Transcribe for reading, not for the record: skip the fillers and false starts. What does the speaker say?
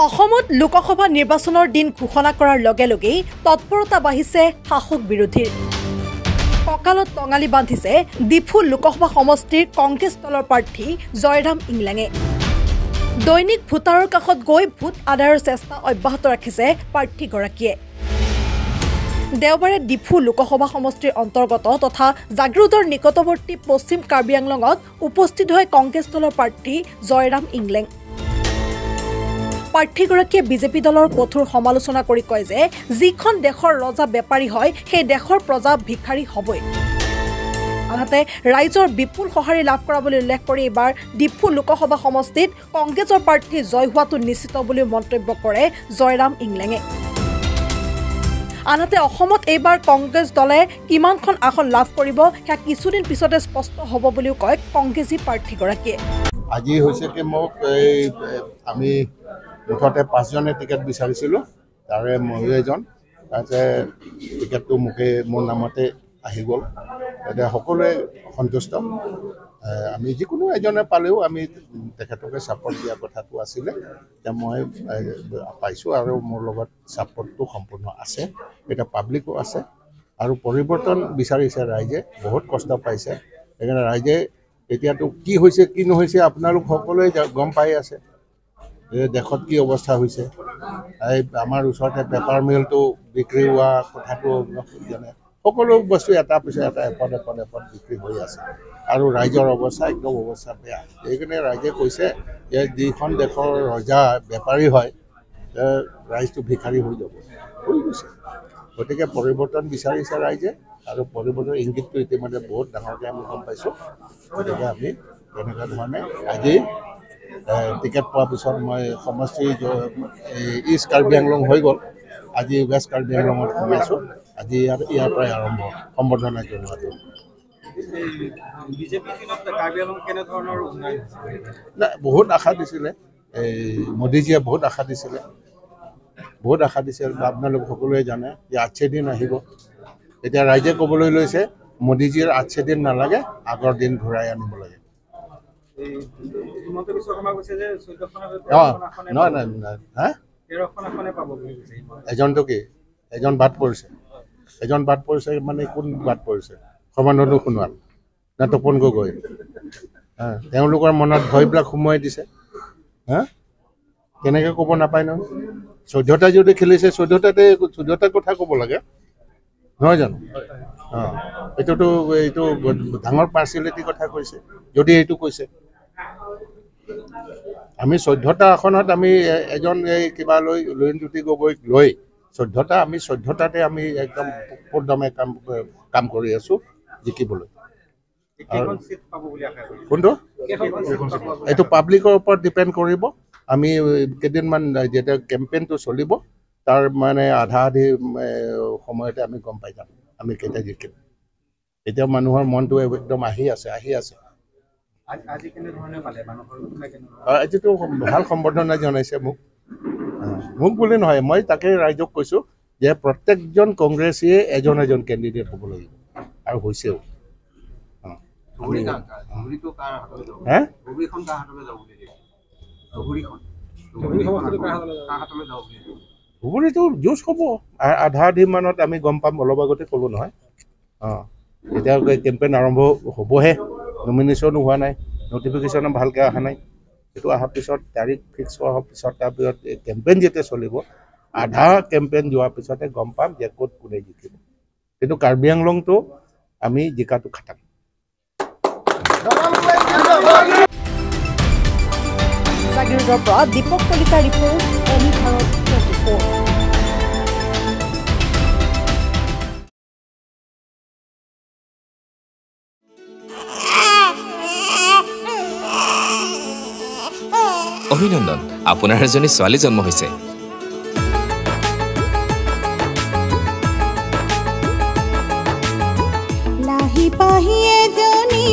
অসমত লোকসভা নিৰ্বাচনৰ দিন ঘোষণা কৰাৰ লগে লগেই তৎপৰতা বাঢ়িছে শাসক বিৰোধীৰ কঁকালত টঙালি বান্ধিছে ডিফু লোকসভা সমষ্টিৰ কংগ্ৰেছ দলৰ প্ৰাৰ্থী জয়ৰাম ইংলেঙে দৈনিক ভোটাৰৰ কাষত গৈ ভোট আদায়ৰ চেষ্টা অব্যাহত ৰাখিছে প্ৰাৰ্থীগৰাকীয়ে দেওবাৰে ডিফু লোকসভা সমষ্টিৰ অন্তৰ্গত তথা জাগ্ৰুতৰ নিকটৱৰ্তী পশ্চিম কাৰ্বি আংলঙত উপস্থিত হয় কংগ্ৰেছ দলৰ প্ৰাৰ্থী জয়ৰাম ইংলেং প্ৰাৰ্থীগৰাকীয়ে বিজেপি দলৰ কঠোৰ সমালোচনা কৰি কয় যে যিখন দেশৰ ৰজা বেপাৰী হয় সেই দেশৰ প্ৰজা ভিখাৰী হ'বই আনহাতে ৰাইজৰ বিপুল সঁহাৰি লাভ কৰা বুলি উল্লেখ কৰি এবাৰ ডিফু লোকসভা সমষ্টিত কংগ্ৰেছৰ প্ৰাৰ্থী জয় হোৱাটো নিশ্চিত বুলি মন্তব্য কৰে জয়ৰাম ইংলেঙে আনহাতে অসমত এইবাৰ কংগ্ৰেছ দলে কিমানখন আসন লাভ কৰিব সেয়া কিছুদিন পিছতে স্পষ্ট হ'ব বুলিও কয় কংগ্ৰেছী প্ৰাৰ্থীগৰাকীয়ে আজি হৈছে কি মোক আমি মুঠতে 5 জনে টিকেট বিচাৰিছিলোঁ তাৰে ময়ো এজন তাতে টিকেটটো মোৰ নামতে আহি গ'ল এতিয়া সকলোৱে সন্তুষ্ট আমি যিকোনো এজনে পালেও আমি তেখেতকে ছাপৰ্ট দিয়া কথাটো আছিলে এতিয়া মই পাইছোঁ আৰু মোৰ লগত ছাপৰ্টটো সম্পূৰ্ণ আছে এটা পাব্লিকো আছে আৰু পৰিৱৰ্তন বিচাৰিছে ৰাইজে বহুত কষ্ট পাইছে সেইকাৰণে ৰাইজে এতিয়াতো কি হৈছে কি নহৈছে আপোনালোক সকলোৱে গম পাই আছে দেশত কি অৱস্থা হৈছে এই আমাৰ ওচৰতে পেপাৰ মিলটো বিক্ৰী হোৱা কথাটো জানে সকলো বস্তু এটা পিছত এটা এপদ বিক্ৰী হৈ আছে আৰু ৰাইজৰ অৱস্থা একদম অৱস্থা বেয়া সেইকাৰণে ৰাইজে কৈছে যে যিখন দেশৰ ৰজা বেপাৰী হয় ৰাইজটো ভিখাৰী হৈ যাব হৈ গৈছে গতিকে পৰিৱৰ্তন বিচাৰিছে ৰাইজে আৰু পৰিৱৰ্তন ইংগিতটো ইতিমধ্যে বহুত ডাঙৰকৈ আমি গম পাইছোঁ গতিকে আমি তেনেকুৱা ধৰণে আজি টিকেট পোৱাৰ পিছত মই সমষ্টি ইষ্ট কাৰ্বি আংলং হৈ গ'ল আজি ৱেষ্ট কাৰ্বি আংলঙত সোমাইছোঁ আজি ইয়াৰ পৰাই আৰম্ভ সম্বৰ্ধনা জনোৱাটো নাই বহুত আশা দিছিলে এই মোদীজীয়ে বহুত আশা দিছিলে আপোনালোক সকলোৱে জানে যে 8 দিন আহিব এতিয়া ৰাইজে ক'বলৈ লৈছে মোদীজীৰ 8 দিন নালাগে আগৰ দিন ঘূৰাই আনিব লাগে এজনটো কি এজন বাদ পৰিছে মানে কোন বাদ পৰিছে সৰ্বানন্দ সোণোৱাল না তপন গগৈ তেওঁলোকৰ মনত ভয়বিলাক সোমোৱাই দিছে কেনেকৈ ক'ব নাপায় নহয় 14টা যদি খেলিছে 14টা কথা ক'ব লাগে নহয় জানো এইটো ডাঙৰ পাৰ্চিয়েলিটিৰ কথা কৈছে যদি এইটো কৈছে আমি 14টা আসনত আমি এজন এই কিবা লুৰিণজ্যোতি গগৈক লৈ 14টা আমি 14টাতে আমি একদম পূৰ্ণদমে কাম কৰি আছোঁ জিকিবলৈ কোনটো এইটো পাব্লিকৰ ওপৰত ডিপেণ্ড কৰিব আমি কেইদিনমান যেতিয়া কেম্পেইনটো চলিব তাৰ মানে আধা সময়তে আমি গম পাই যাম আমি কেতিয়া জিকিম এতিয়া মানুহৰ মনটো একদম আহি আছে আজিতো ভাল সম্বৰ্ধনা জনাইছে মোক বুলি নহয় মই তাকে ৰাইজক কৈছোঁ যে প্ৰত্যেকজন কংগ্ৰেছীয়ে এজন কেণ্ডিডেট হ'ব লাগিব আৰু হৈছেও ধুবুৰীটো জুজ হ'ব আধা মানত আমি গম পাম অলপ আগতে ক'লোঁ নহয় এতিয়া কেম্পেইন আৰম্ভ হ'বহে নমিনেশ্যনো হোৱা নাই নটিফিকেশ্যনো ভালকৈ অহা নাই সেইটো অহাৰ পিছত তাৰিখ ফিক্স হোৱাৰ পিছত তাৰপিছত কেম্পেইন যেতিয়া চলিব আধা কেম্পেইন যোৱাৰ পিছতে গম পাম যে ক'ত কোনে জিকিব কিন্তু কাৰ্বি আংলংটো আমি জিকাটো খাটাম জাগিৰোডৰ পৰা দীপক কলিতা ৰিপৰ্ট এনি ভাৰত 24 অভিনন্দন আপোনাৰ এজনী ছোৱালী জন্ম হৈছে লাহি পাহি এজনী